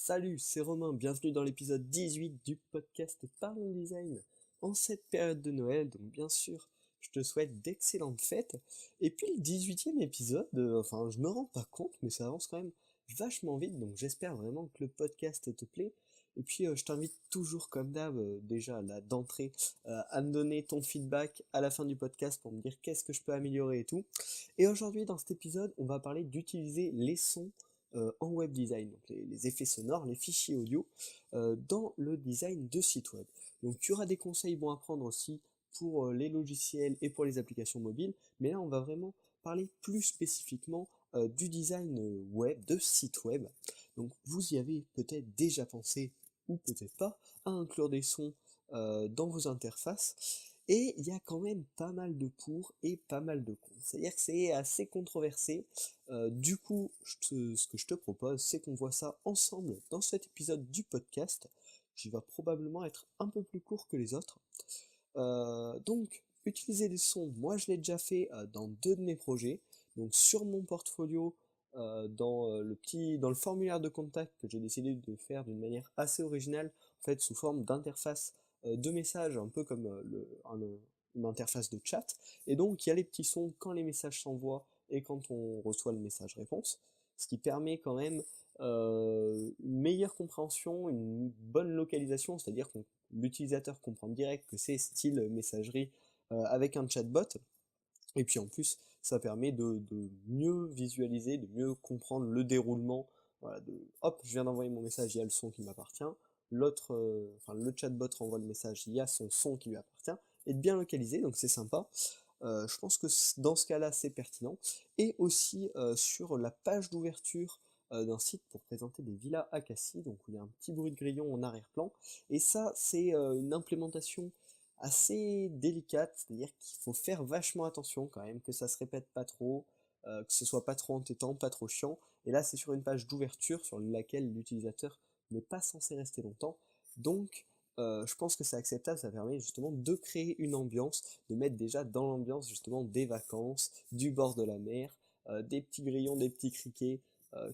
Salut, c'est Romain, bienvenue dans l'épisode 18 du podcast Parlons Design. En cette période de Noël, donc bien sûr, je te souhaite d'excellentes fêtes. Et puis le 18e épisode, je me rends pas compte, mais ça avance quand même vachement vite, donc j'espère vraiment que le podcast te plaît. Et puis je t'invite toujours comme d'hab, déjà là d'entrée, à me donner ton feedback à la fin du podcast pour me dire qu'est-ce que je peux améliorer et tout. Et aujourd'hui, dans cet épisode, on va parler d'utiliser les sons en web design, donc les effets sonores, les fichiers audio, dans le design de sites web. Donc il y aura des conseils bons à prendre aussi pour les logiciels et pour les applications mobiles, mais là on va vraiment parler plus spécifiquement du design web, de sites web. Donc vous y avez peut-être déjà pensé, ou peut-être pas, à inclure des sons dans vos interfaces. Et il y a quand même pas mal de pour et pas mal de contre. C'est-à-dire que c'est assez controversé. Du coup, ce que je te propose, c'est qu'on voit ça ensemble dans cet épisode du podcast, qui va probablement être un peu plus court que les autres. Donc, utiliser des sons, moi je l'ai déjà fait dans deux de mes projets. Donc sur mon portfolio, dans le formulaire de contact que j'ai décidé de faire d'une manière assez originale, en fait sous forme d'interface de messages, un peu comme une interface de chat. Et donc il y a les petits sons quand les messages s'envoient et quand on reçoit le message réponse, ce qui permet quand même une meilleure compréhension, une bonne localisation, c'est-à-dire que l'utilisateur comprend direct que c'est style messagerie avec un chatbot. Et puis en plus, ça permet de mieux visualiser, de mieux comprendre le déroulement. Voilà, hop, je viens d'envoyer mon message, il y a le son qui m'appartient. Le chatbot renvoie le message, il y a son son qui lui appartient. Et de bien localiser, donc c'est sympa. Je pense que dans ce cas-là, c'est pertinent. Et aussi sur la page d'ouverture d'un site pour présenter des villas à Cassis, donc où il y a un petit bruit de grillon en arrière-plan. Et ça, c'est une implémentation assez délicate, c'est-à-dire qu'il faut faire vachement attention quand même, que ça se répète pas trop, que ce soit pas trop entêtant, pas trop chiant. Et là, c'est sur une page d'ouverture sur laquelle l'utilisateur n'est pas censé rester longtemps. Donc, je pense que c'est acceptable, ça permet justement de créer une ambiance, de mettre déjà dans l'ambiance justement des vacances, du bord de la mer, des petits grillons, des petits criquets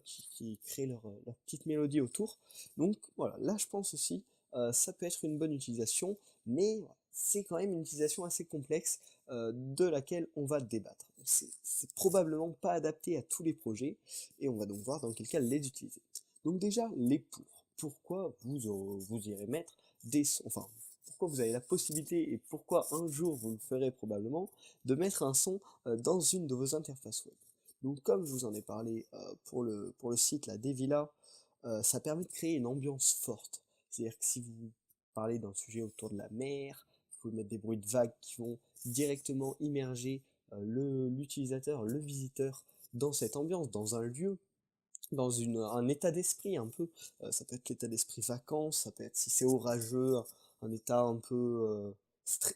qui créent leur petite mélodie autour. Donc voilà, là je pense aussi ça peut être une bonne utilisation, mais c'est quand même une utilisation assez complexe de laquelle on va débattre. C'est probablement pas adapté à tous les projets et on va donc voir dans quel cas les utiliser. Donc déjà, les pour. Pourquoi vous irez mettre pourquoi vous avez la possibilité et pourquoi un jour vous le ferez probablement de mettre un son dans une de vos interfaces web. Donc comme je vous en ai parlé pour le site là, des villas, ça permet de créer une ambiance forte. C'est-à-dire que si vous parlez d'un sujet autour de la mer, vous pouvez mettre des bruits de vagues qui vont directement immerger l'utilisateur, le visiteur dans cette ambiance, dans un lieu, dans un état d'esprit un peu. Ça peut être l'état d'esprit vacances, ça peut être si c'est orageux, un état un peu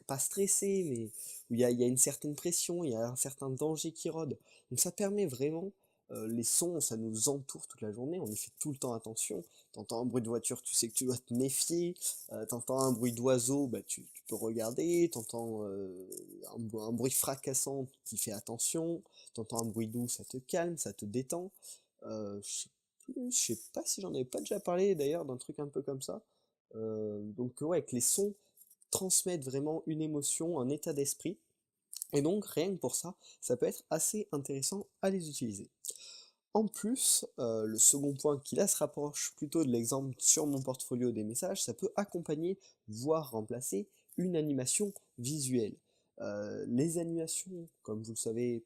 pas stressé, mais où il y a une certaine pression, il y a un certain danger qui rôde. Donc ça permet vraiment, les sons, ça nous entoure toute la journée, on y fait tout le temps attention. T'entends un bruit de voiture, tu sais que tu dois te méfier. T'entends un bruit d'oiseau, bah tu peux regarder. T'entends un bruit fracassant, tu fais attention. T'entends un bruit doux, ça te calme, ça te détend. Je sais pas si j'en avais pas déjà parlé d'ailleurs d'un truc un peu comme ça. Donc ouais, que les sons transmettent vraiment une émotion, un état d'esprit. Et donc rien que pour ça, ça peut être assez intéressant à les utiliser. En plus, le second point qui là se rapproche plutôt de l'exemple sur mon portfolio des messages, ça peut accompagner, voire remplacer, une animation visuelle. Les animations, comme vous le savez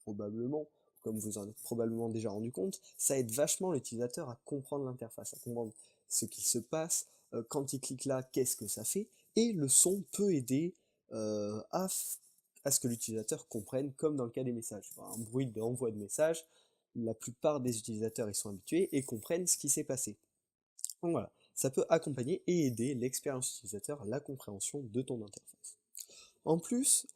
probablement, comme vous en êtes probablement déjà rendu compte, ça aide vachement l'utilisateur à comprendre l'interface, à comprendre ce qui se passe, quand il clique là, qu'est-ce que ça fait, et le son peut aider à ce que l'utilisateur comprenne, comme dans le cas des messages. Un bruit d'envoi de message, la plupart des utilisateurs y sont habitués et comprennent ce qui s'est passé. Donc voilà, ça peut accompagner et aider l'expérience utilisateur à la compréhension de ton interface. En plus,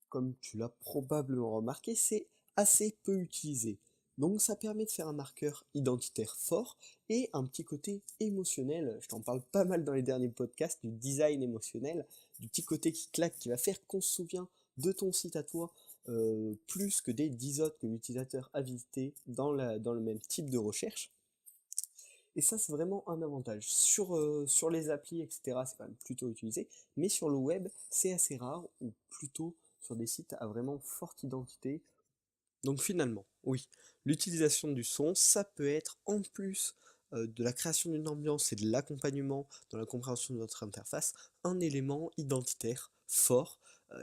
comme tu l'as probablement remarqué, c'est assez peu utilisé. Donc ça permet de faire un marqueur identitaire fort et un petit côté émotionnel. Je t'en parle pas mal dans les derniers podcasts du design émotionnel, du petit côté qui claque, qui va faire qu'on se souvient de ton site à toi, plus que des 10 autres que l'utilisateur a visités dans le même type de recherche. Et ça, c'est vraiment un avantage. Sur les applis, etc., c'est quand même plutôt utilisé, mais sur le web, c'est assez rare, ou plutôt sur des sites à vraiment forte identité. Donc finalement, oui, l'utilisation du son, ça peut être en plus de la création d'une ambiance et de l'accompagnement dans la compréhension de votre interface, un élément identitaire fort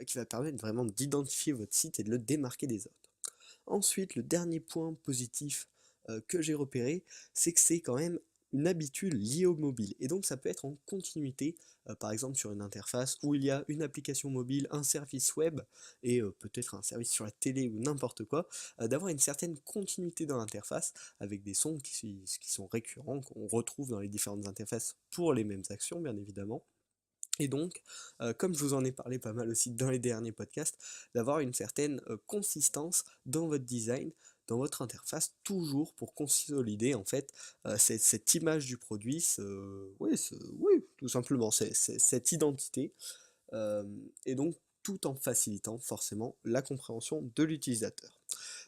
qui va permettre vraiment d'identifier votre site et de le démarquer des autres. Ensuite, le dernier point positif que j'ai repéré, c'est que c'est quand même une habitude liée au mobile. Et donc ça peut être en continuité, par exemple sur une interface où il y a une application mobile, un service web, et peut-être un service sur la télé ou n'importe quoi, d'avoir une certaine continuité dans l'interface, avec des sons qui sont récurrents, qu'on retrouve dans les différentes interfaces pour les mêmes actions, bien évidemment. Et donc, comme je vous en ai parlé pas mal aussi dans les derniers podcasts, d'avoir une certaine consistance dans votre design, dans votre interface, toujours pour consolider en fait cette image du produit, oui, tout simplement, cette identité, euh, et donc tout en facilitant forcément la compréhension de l'utilisateur.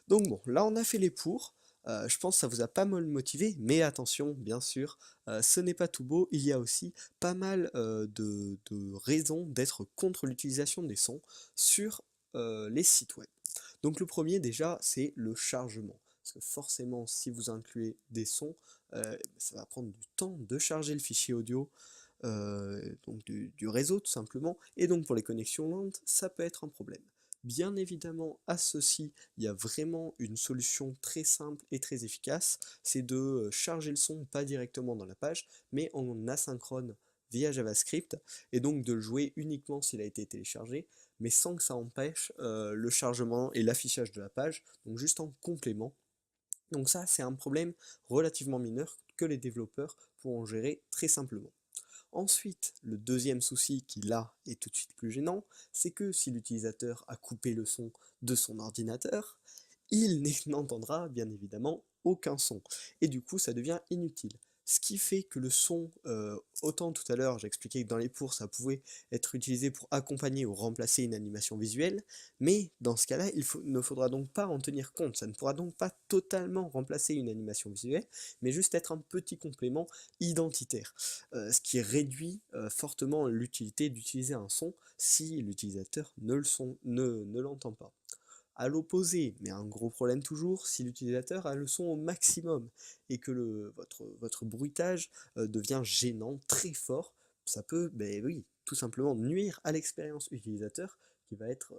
Donc bon, là on a fait les pour. Je pense que ça vous a pas mal motivé, mais attention, bien sûr, ce n'est pas tout beau, il y a aussi pas mal de raisons d'être contre l'utilisation des sons sur les sites web. Donc le premier déjà, c'est le chargement. Parce que forcément, si vous incluez des sons, ça va prendre du temps de charger le fichier audio, donc du réseau tout simplement, et donc pour les connexions lentes, ça peut être un problème. Bien évidemment, à ceci, il y a vraiment une solution très simple et très efficace, c'est de charger le son pas directement dans la page, mais en asynchrone via JavaScript, et donc de le jouer uniquement s'il a été téléchargé, mais sans que ça empêche le chargement et l'affichage de la page, donc juste en complément. Donc ça, c'est un problème relativement mineur que les développeurs pourront gérer très simplement. Ensuite, le deuxième souci qui là est tout de suite plus gênant, c'est que si l'utilisateur a coupé le son de son ordinateur, il n'entendra bien évidemment aucun son. Et du coup, ça devient inutile. Ce qui fait que le son, autant tout à l'heure j'expliquais que dans les pour ça pouvait être utilisé pour accompagner ou remplacer une animation visuelle, mais dans ce cas-là, ne faudra donc pas en tenir compte. Ça ne pourra donc pas totalement remplacer une animation visuelle, mais juste être un petit complément identitaire. Ce qui réduit fortement l'utilité d'utiliser un son si l'utilisateur ne l'entend pas. À l'opposé, mais un gros problème toujours, si l'utilisateur a le son au maximum et que votre bruitage devient gênant, très fort, ça peut, ben oui, tout simplement nuire à l'expérience utilisateur qui va être,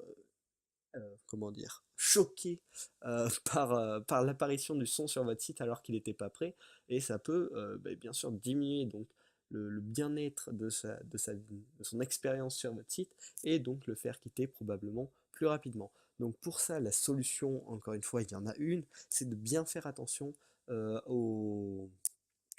comment dire, choqué par l'apparition du son sur votre site alors qu'il n'était pas prêt, et ça peut ben, bien sûr diminuer donc le bien-être de son expérience sur votre site, et donc le faire quitter probablement plus rapidement. Donc pour ça, la solution, encore une fois, il y en a une, c'est de bien faire attention au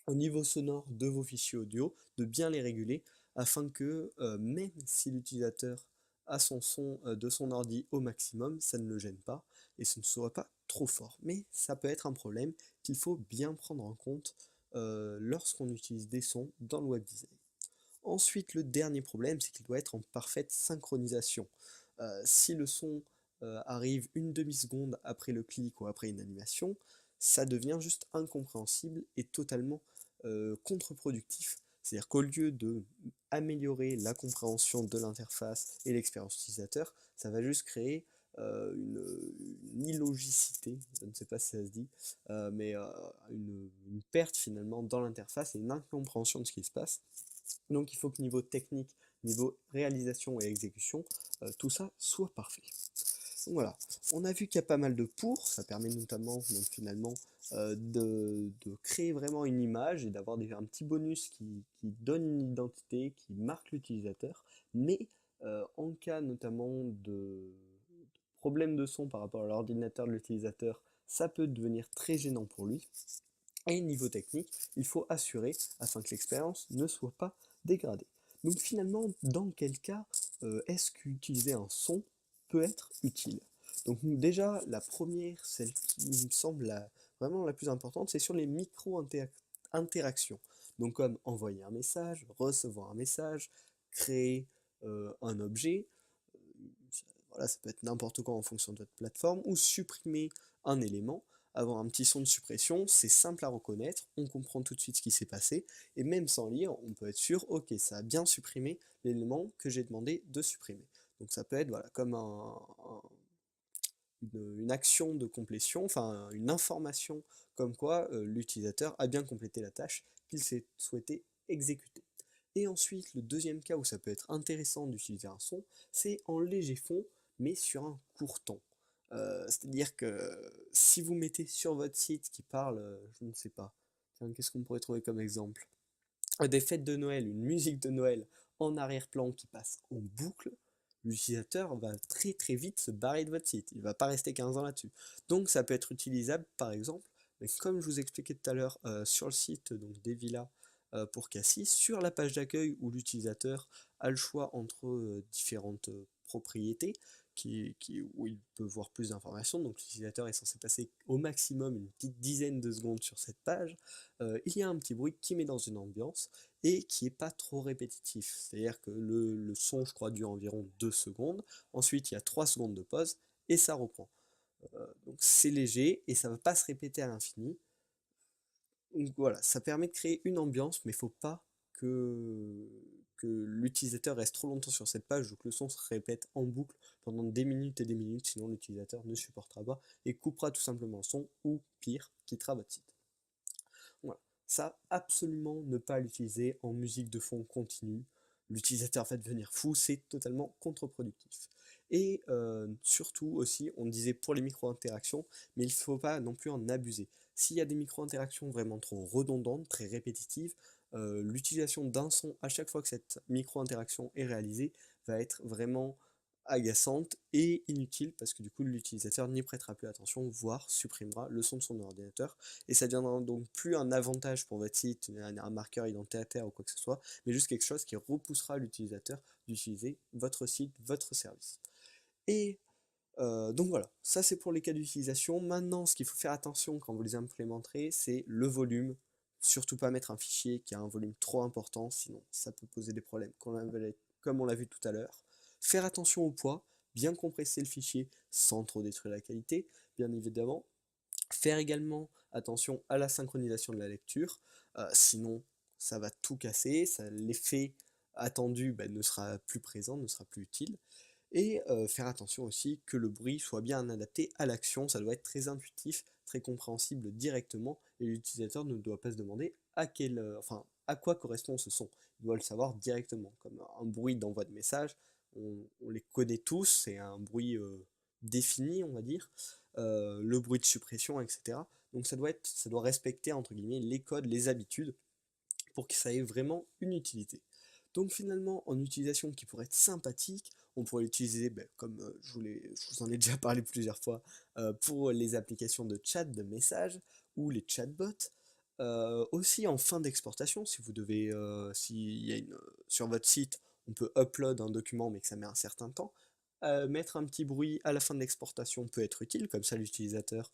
niveau sonore de vos fichiers audio, de bien les réguler, afin que même si l'utilisateur a son son de son ordi au maximum, ça ne le gêne pas, et ce ne soit pas trop fort. Mais ça peut être un problème qu'il faut bien prendre en compte lorsqu'on utilise des sons dans le web design. Ensuite, le dernier problème, c'est qu'il doit être en parfaite synchronisation. Si le son arrive une demi-seconde après le clic ou après une animation, ça devient juste incompréhensible et totalement contre-productif. C'est-à-dire qu'au lieu de améliorer la compréhension de l'interface et l'expérience utilisateur, ça va juste créer une illogicité, je ne sais pas si ça se dit, mais une perte finalement dans l'interface et une incompréhension de ce qui se passe. Donc il faut que niveau technique, niveau réalisation et exécution, tout ça soit parfait. Donc voilà, on a vu qu'il y a pas mal de pour, ça permet notamment donc finalement de créer vraiment une image et d'avoir un petit bonus qui donne une identité, qui marque l'utilisateur, mais en cas notamment de problème de son par rapport à l'ordinateur de l'utilisateur, ça peut devenir très gênant pour lui. Et niveau technique, il faut assurer afin que l'expérience ne soit pas dégradée. Donc finalement, dans quel cas est-ce qu'utiliser un son peut être utile? Donc déjà, la première, celle qui me semble vraiment la plus importante, c'est sur les micro-interactions. Donc comme envoyer un message, recevoir un message, créer un objet, voilà, ça peut être n'importe quoi en fonction de votre plateforme, ou supprimer un élément. avoir un petit son de suppression, c'est simple à reconnaître, on comprend tout de suite ce qui s'est passé, et même sans lire, on peut être sûr, ok, ça a bien supprimé l'élément que j'ai demandé de supprimer. Donc ça peut être voilà, comme une action de complétion, enfin une information comme quoi l'utilisateur a bien complété la tâche qu'il s'est souhaité exécuter. Et ensuite, le deuxième cas où ça peut être intéressant d'utiliser un son, c'est en léger fond, mais sur un court temps. C'est-à-dire que si vous mettez sur votre site qui parle, je ne sais pas, qu'est-ce qu'on pourrait trouver comme exemple? Des fêtes de Noël, une musique de Noël en arrière-plan qui passe en boucle, l'utilisateur va très très vite se barrer de votre site. Il ne va pas rester 15 ans là-dessus. Donc ça peut être utilisable par exemple, mais comme je vous expliquais tout à l'heure sur le site donc, des villas pour Cassis, sur la page d'accueil où l'utilisateur a le choix entre différentes propriétés, où il peut voir plus d'informations, donc l'utilisateur est censé passer au maximum une petite dizaine de secondes sur cette page, il y a un petit bruit qui met dans une ambiance et qui n'est pas trop répétitif. C'est-à-dire que le son, je crois, dure environ 2 secondes, ensuite il y a 3 secondes de pause et ça reprend. Donc c'est léger et ça ne va pas se répéter à l'infini. Donc voilà, ça permet de créer une ambiance, mais il ne faut pas que l'utilisateur reste trop longtemps sur cette page ou que le son se répète en boucle pendant des minutes et des minutes, sinon l'utilisateur ne supportera pas et coupera tout simplement le son ou pire, quittera votre site. Voilà. Ça, absolument ne pas l'utiliser en musique de fond continue. L'utilisateur va devenir fou, c'est totalement contre-productif. Et surtout aussi, on disait pour les micro-interactions, mais il ne faut pas non plus en abuser. S'il y a des micro-interactions vraiment trop redondantes, très répétitives, l'utilisation d'un son à chaque fois que cette micro-interaction est réalisée va être vraiment agaçante et inutile parce que du coup l'utilisateur n'y prêtera plus attention, voire supprimera le son de son ordinateur et ça deviendra donc plus un avantage pour votre site, un marqueur identitaire ou quoi que ce soit, mais juste quelque chose qui repoussera l'utilisateur d'utiliser votre site, votre service. Et donc voilà, ça c'est pour les cas d'utilisation. Maintenant, ce qu'il faut faire attention quand vous les implémenterez, c'est le volume. Surtout pas mettre un fichier qui a un volume trop important, sinon ça peut poser des problèmes, comme on l'a vu tout à l'heure. Faire attention au poids, bien compresser le fichier sans trop détruire la qualité, bien évidemment. Faire également attention à la synchronisation de la lecture, sinon ça va tout casser, l'effet attendu ne sera plus présent, ne sera plus utile. Et faire attention aussi que le bruit soit bien adapté à l'action, ça doit être très intuitif, très compréhensible directement, et l'utilisateur ne doit pas se demander à quoi correspond ce son. Il doit le savoir directement, comme un bruit d'envoi de message, on les connaît tous, c'est un bruit défini, on va dire, le bruit de suppression, etc. Donc ça doit respecter entre guillemets les codes, les habitudes, pour que ça ait vraiment une utilité. Donc finalement, en utilisation qui pourrait être sympathique, on pourrait l'utiliser, comme je vous en ai déjà parlé plusieurs fois, pour les applications de chat, de messages, ou les chatbots. Aussi en fin d'exportation, si vous devez, sur votre site, on peut upload un document mais que ça met un certain temps. Mettre un petit bruit à la fin de l'exportation peut être utile, comme ça l'utilisateur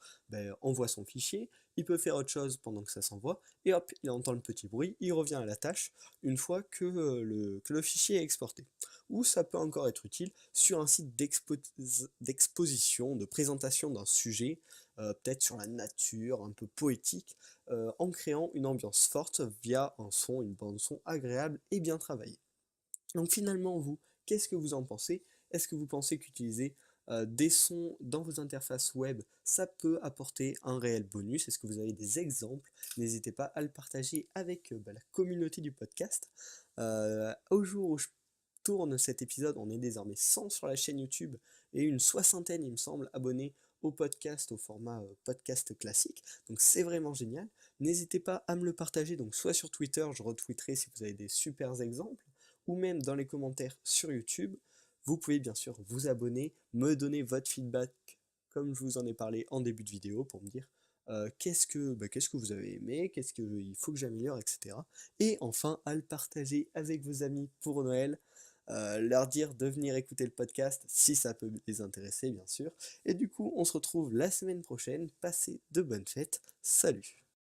envoie son fichier, il peut faire autre chose pendant que ça s'envoie, et hop, il entend le petit bruit, il revient à la tâche une fois que le fichier est exporté. Ou ça peut encore être utile sur un site d'exposition, de présentation d'un sujet, peut-être sur la nature, un peu poétique, en créant une ambiance forte via un son, une bande son agréable et bien travaillée. Donc finalement, vous, qu'est-ce que vous en pensez? Est-ce que vous pensez qu'utiliser des sons dans vos interfaces web, ça peut apporter un réel bonus? Est-ce que vous avez des exemples? N'hésitez pas à le partager avec la communauté du podcast. Au jour où je tourne cet épisode, on est désormais 100 sur la chaîne YouTube et une soixantaine, il me semble, abonnés au podcast, au format podcast classique. Donc c'est vraiment génial. N'hésitez pas à me le partager, donc soit sur Twitter, je retweeterai si vous avez des super exemples, ou même dans les commentaires sur YouTube. Vous pouvez bien sûr vous abonner, me donner votre feedback comme je vous en ai parlé en début de vidéo pour me dire qu'est-ce que vous avez aimé, qu'est-ce qu'il faut que j'améliore, etc. Et enfin à le partager avec vos amis pour Noël, leur dire de venir écouter le podcast si ça peut les intéresser bien sûr. Et du coup on se retrouve la semaine prochaine, passez de bonnes fêtes, salut!